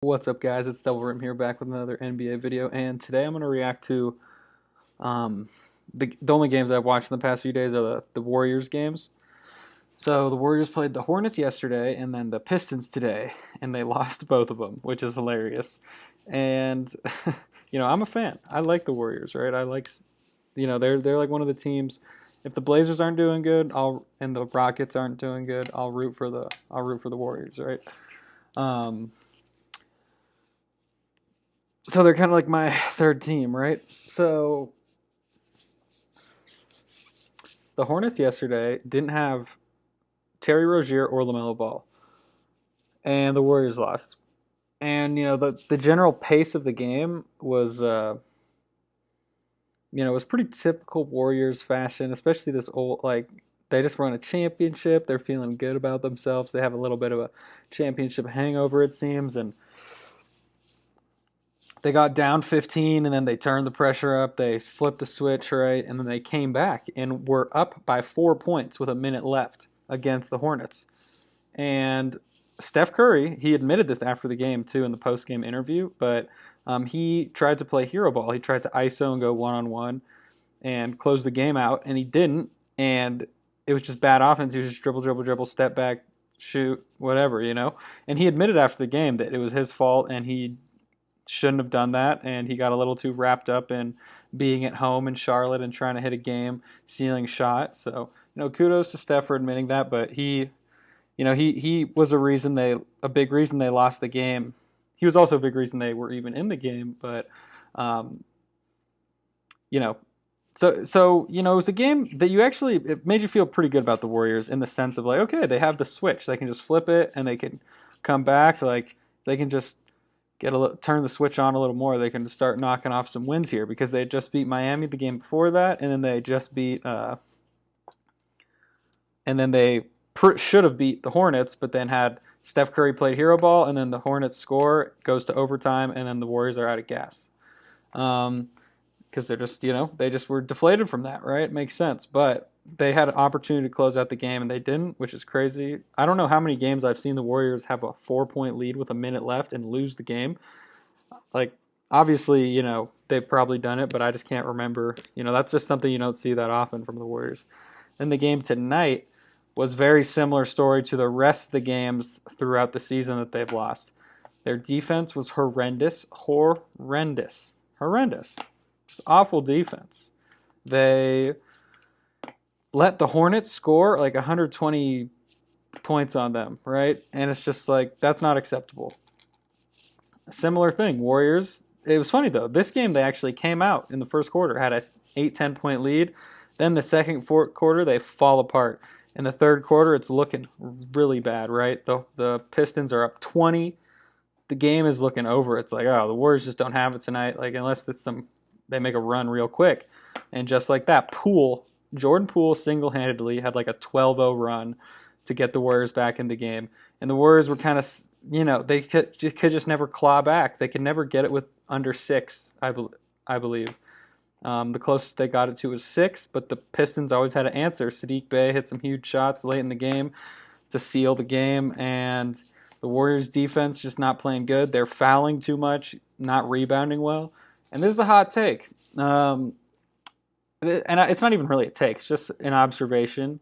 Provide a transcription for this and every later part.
What's up, guys? It's Devil Rim here, back with another NBA video, and today I'm going to react to um, the only games I've watched in the past few days are the Warriors games. So the Warriors played the Hornets yesterday, and then the Pistons today, and they lost both of them, which is hilarious. And I'm a fan. I like the Warriors, right? I like, they're like one of the teams. If the Blazers aren't doing good, and the Rockets aren't doing good, I'll root for the Warriors, right? Um, So they're kind of like my third team, right? So the Hornets yesterday didn't have Terry Rozier or LaMelo Ball, and the Warriors lost. And the general pace of the game was pretty typical Warriors fashion, especially this old they just won a championship. They're feeling good about themselves. They have a little bit of a championship hangover, it seems, and they got down 15, and then they turned the pressure up. They flipped the switch, right? And then they came back and were up by 4 points with a minute left against the Hornets. And Steph Curry, he admitted this after the game, too, in the post-game interview, but he tried to play hero ball. He tried to ISO and go one-on-one and close the game out, and he didn't. And it was just bad offense. He was just dribble, dribble, dribble, step back, shoot, whatever, And he admitted after the game that it was his fault, and he shouldn't have done that, and he got a little too wrapped up in being at home in Charlotte and trying to hit a game-sealing shot. So, kudos to Steph for admitting that, but he was a big reason they lost the game. He was also a big reason they were even in the game, but you know, it was a game that it made you feel pretty good about the Warriors in the sense of like, okay, they have the switch, they can just flip it and they can come back, like they can just turn the switch on a little more. They can start knocking off some wins here because they just beat Miami the game before that, and then they just beat, and then they should have beat the Hornets, but then had Steph Curry played hero ball, and then the Hornets score, goes to overtime, and then the Warriors are out of gas. Because they're just, they just were deflated from that, right? It makes sense, but they had an opportunity to close out the game, and they didn't, which is crazy. I don't know how many games I've seen the Warriors have a 4-point lead with a minute left and lose the game. Like, obviously, they've probably done it, but I just can't remember. That's just something you don't see that often from the Warriors. And the game tonight was very similar story to the rest of the games throughout the season that they've lost. Their defense was horrendous. Just awful defense. They let the Hornets score like 120 points on them, right? And it's just like, that's not acceptable. A similar thing, Warriors. It was funny, though. This game, they actually came out in the first quarter, had a 8-10 point lead. Then the second quarter, they fall apart. In the third quarter, it's looking really bad, right? The Pistons are up 20. The game is looking over. It's like, oh, the Warriors just don't have it tonight. Like, unless they make a run real quick. And just like that, Jordan Poole single-handedly had like a 12-0 run to get the Warriors back in the game. And the Warriors were kind of, they could just never claw back. They could never get it with under 6, I believe. The closest they got it to was 6, but the Pistons always had an answer. Sadiq Bey hit some huge shots late in the game to seal the game, and the Warriors' defense just not playing good. They're fouling too much, not rebounding well. And this is a hot take. And it's not even really a take. It's just an observation.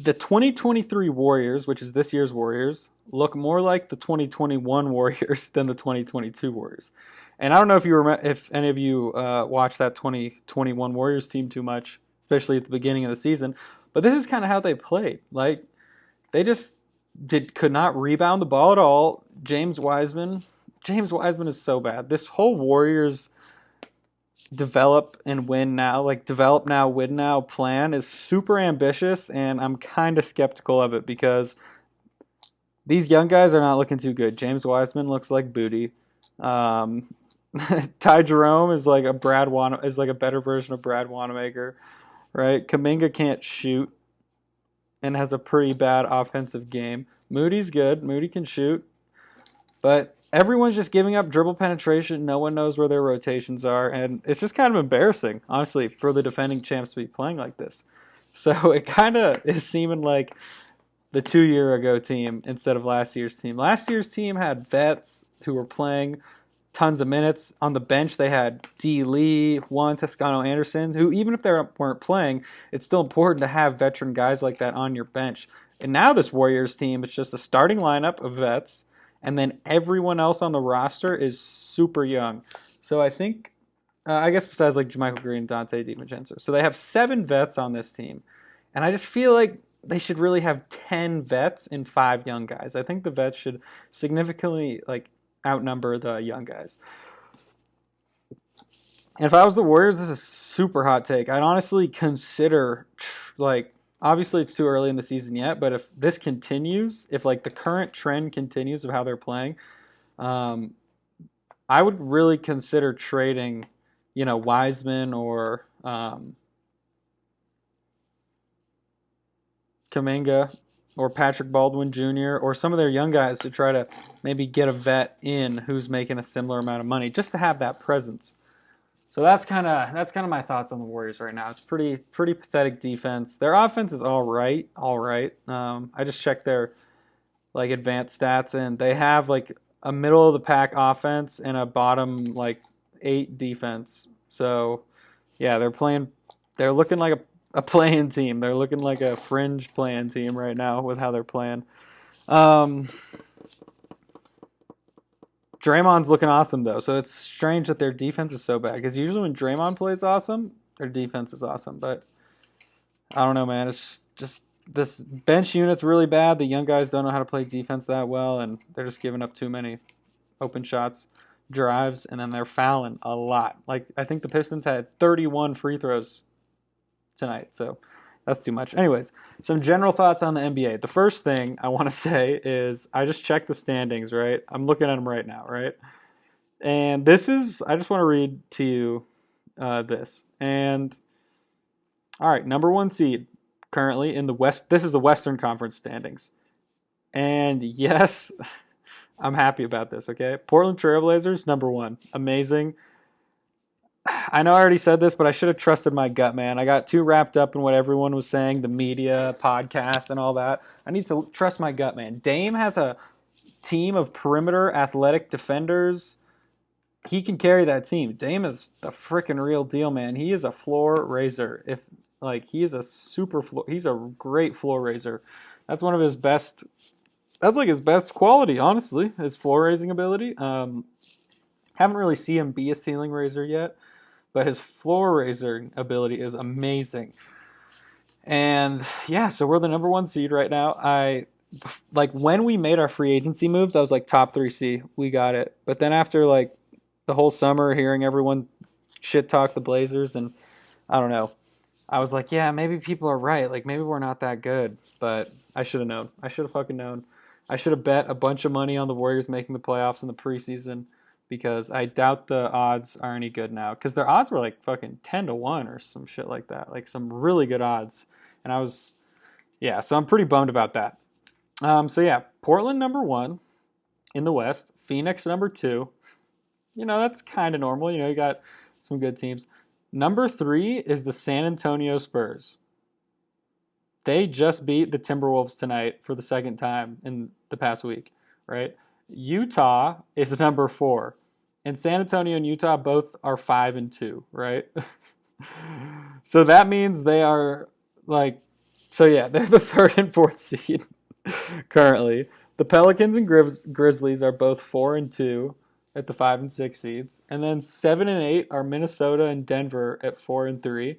The 2023 Warriors, which is this year's Warriors, look more like the 2021 Warriors than the 2022 Warriors. And I don't know if any of you watched that 2021 Warriors team too much, especially at the beginning of the season. But this is kind of how they played. Like, they just could not rebound the ball at all. James Wiseman is so bad. This whole Warriors develop now, win now plan is super ambitious, and I'm kind of skeptical of it because these young guys are not looking too good. James Wiseman looks like booty. Ty Jerome is like a better version of Brad Wanamaker, right? Kuminga can't shoot and has a pretty bad offensive game. Moody's good. Moody can shoot. But everyone's just giving up dribble penetration. No one knows where their rotations are. And it's just kind of embarrassing, honestly, for the defending champs to be playing like this. So it kind of is seeming like the 2 year ago team instead of last year's team. Last year's team had vets who were playing tons of minutes. On the bench, they had D. Lee, Juan Toscano Anderson, who, even if they weren't playing, it's still important to have veteran guys like that on your bench. And now this Warriors team, it's just a starting lineup of vets, and then everyone else on the roster is super young. So I think, I guess besides like JaMychal Green, Dante DiVincenzo. So they have 7 vets on this team. And I just feel like they should really have 10 vets and 5 young guys. I think the vets should significantly like outnumber the young guys. And if I was the Warriors, this is a super hot take. I'd honestly consider like obviously it's too early in the season yet, but if this continues, if like the current trend continues of how they're playing, um, I would really consider trading, Wiseman or Kuminga or Patrick Baldwin Jr. or some of their young guys to try to maybe get a vet in who's making a similar amount of money just to have that presence. So that's kind of my thoughts on the Warriors right now. It's pretty pathetic defense. Their offense is all right, all right. I just checked their like advanced stats and they have like a middle of the pack offense and a bottom like 8 defense. So yeah, they're looking like a playing team. They're looking like a fringe playing team right now with how they're playing. Um, Draymond's looking awesome though, so it's strange that their defense is so bad. Because usually when Draymond plays awesome, their defense is awesome. But I don't know, man. It's just this bench unit's really bad. The young guys don't know how to play defense that well, and they're just giving up too many open shots, drives, and then they're fouling a lot. Like I think the Pistons had 31 free throws tonight, so that's too much. Anyways, some general thoughts on the NBA. The first thing I want to say is I just checked the standings, right? I'm looking at them right now, right? And I just want to read to you this. And, all right, number 1 seed currently in the West. This is the Western Conference standings. And yes, I'm happy about this, okay? Portland Trailblazers, number 1. Amazing. I know I already said this, but I should have trusted my gut, man. I got too wrapped up in what everyone was saying, the media, podcast, and all that. I need to trust my gut, man. Dame has a team of perimeter athletic defenders. He can carry that team. Dame is the freaking real deal, man. He is a floor raiser. He is a he's a great floor raiser. That's one of his best. That's like his best quality, honestly, his floor raising ability. Haven't really seen him be a ceiling raiser yet, but his floor raiser ability is amazing. And yeah, so we're the number 1 seed right now. When we made our free agency moves, I was like top 3C. We got it. But then after like the whole summer, hearing everyone shit talk the Blazers, and I don't know, I was like, yeah, maybe people are right. Like maybe we're not that good. But I should have known. I should have fucking known. I should have bet a bunch of money on the Warriors making the playoffs in the preseason because I doubt the odds are any good now. Because their odds were like fucking 10-1 or some shit like that. Like some really good odds. And so I'm pretty bummed about that. So yeah, Portland number 1 in the West. Phoenix number 2. That's kind of normal. You got some good teams. Number 3 is the San Antonio Spurs. They just beat the Timberwolves tonight for the second time in the past week, right? Utah is number 4. And San Antonio and Utah both are 5-2, right? So that means they are they're the 3rd and 4th seed currently. The Pelicans and Grizzlies are both 4-2 at the 5 and 6 seeds, and then 7 and 8 are Minnesota and Denver at 4 and 3,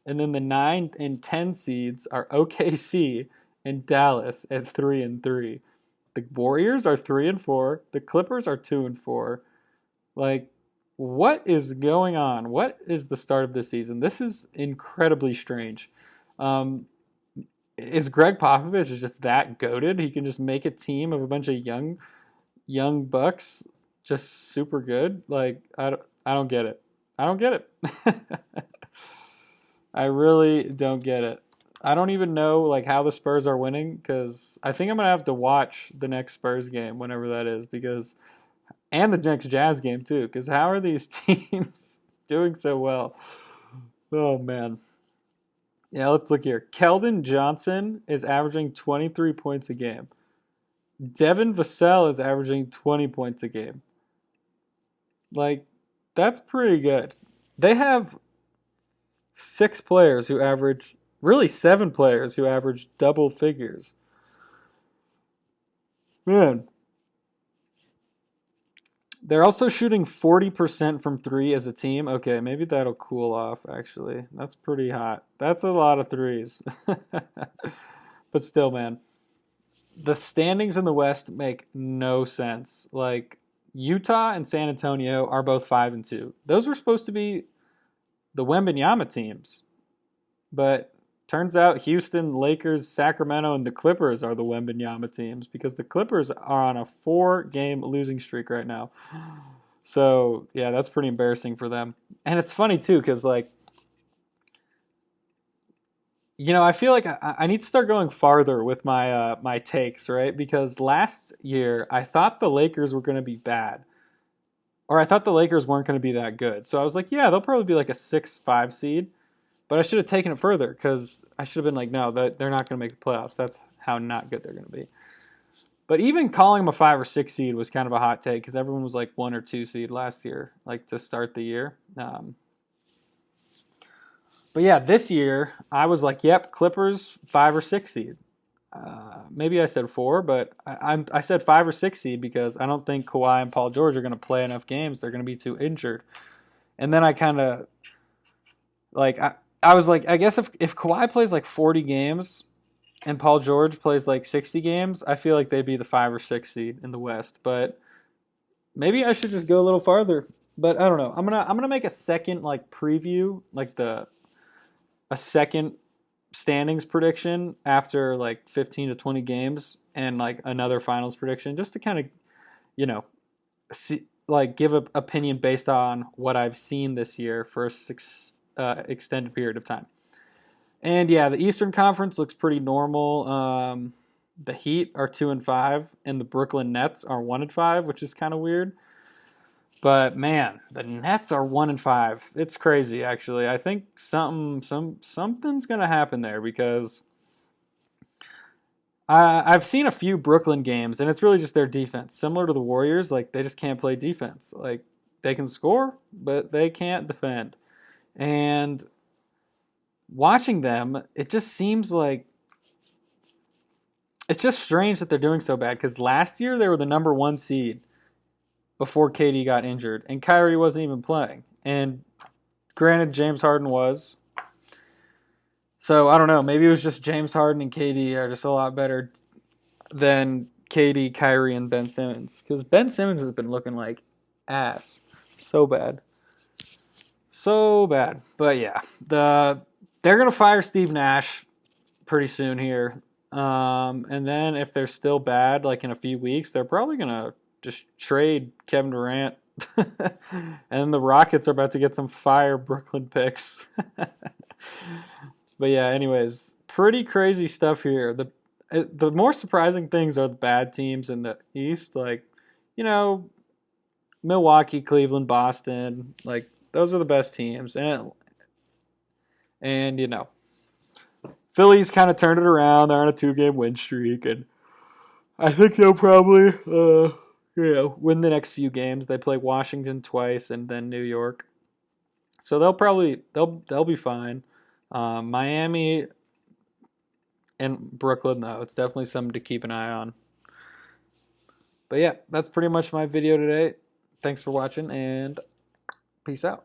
and then the 9 and 10 seeds are OKC and Dallas at 3 and 3. The Warriors are 3 and 4. The Clippers are 2 and 4. Like, what is going on? What is the start of this season? This is incredibly strange. Is Greg Popovich just that goated? He can just make a team of a bunch of young bucks just super good. Like I don't get it. I don't get it. I really don't get it. I don't even know like how the Spurs are winning because I think I'm gonna have to watch the next Spurs game whenever that is and the next Jazz game too because how are these teams doing so well? Oh man. Yeah, let's look here. Keldon Johnson is averaging 23 points a game. Devin Vassell is averaging 20 points a game. Like, that's pretty good. They have six players who average, really seven players who average double figures. Man, they're also shooting 40% from three as a team. Okay, maybe that'll cool off, actually. That's pretty hot. That's a lot of threes. But still, man, the standings in the West make no sense. Like, Utah and San Antonio are both 5-2. Those were supposed to be the Wembanyama teams. But turns out Houston, Lakers, Sacramento, and the Clippers are the Wembanyama teams because the Clippers are on a 4-game losing streak right now. So yeah, that's pretty embarrassing for them. And it's funny too because like I feel like I need to start going farther with my takes, right? Because last year I thought the Lakers were going to be bad, or I thought the Lakers weren't going to be that good. So I was like, yeah, they'll probably be like a 6-5 seed. But I should have taken it further because I should have been like, no, they're not going to make the playoffs. That's how not good they're going to be. But even calling them a 5 or 6 seed was kind of a hot take because everyone was like 1 or 2 seed last year, like to start the year. But yeah, this year I was like, yep, Clippers 5 or 6 seed. Maybe I said 4, but I said 5 or 6 seed because I don't think Kawhi and Paul George are going to play enough games. They're going to be too injured. And then I kind of like I was like, I guess if Kawhi plays like 40 games and Paul George plays like 60 games, I feel like they'd be the 5 or 6 seed in the West. But maybe I should just go a little farther. But I don't know. I'm gonna make a second like preview, like a second standings prediction after like 15 to 20 games and like another finals prediction just to kind of, you know, see, like give an opinion based on what I've seen this year for a extended period of time. And yeah, the Eastern Conference looks pretty normal. The Heat are 2-5, and the Brooklyn Nets are 1-5, which is kind of weird. But man, the Nets are 1-5. It's crazy, actually. I think something's gonna happen there because I've seen a few Brooklyn games, and it's really just their defense, similar to the Warriors. Like they just can't play defense. Like they can score, but they can't defend. And watching them, it just seems like it's just strange that they're doing so bad because last year they were the number 1 seed before KD got injured, and Kyrie wasn't even playing. And granted, James Harden was. So I don't know. Maybe it was just James Harden and KD are just a lot better than KD, Kyrie, and Ben Simmons. Because Ben Simmons has been looking like ass. So bad. So bad. But yeah, they're gonna fire Steve Nash pretty soon here. And then if they're still bad, like in a few weeks, they're probably gonna just trade Kevin Durant. And the Rockets are about to get some fire Brooklyn picks. But yeah, anyways, pretty crazy stuff here. The more surprising things are the bad teams in the East, like you know Milwaukee, Cleveland, Boston. Like those are the best teams, and Philly's kind of turned it around. They're on a 2-game win streak, and I think they'll probably win the next few games. They play Washington twice and then New York, so they'll be fine. Miami and Brooklyn, though, it's definitely something to keep an eye on. But yeah, that's pretty much my video today. Thanks for watching, and peace out.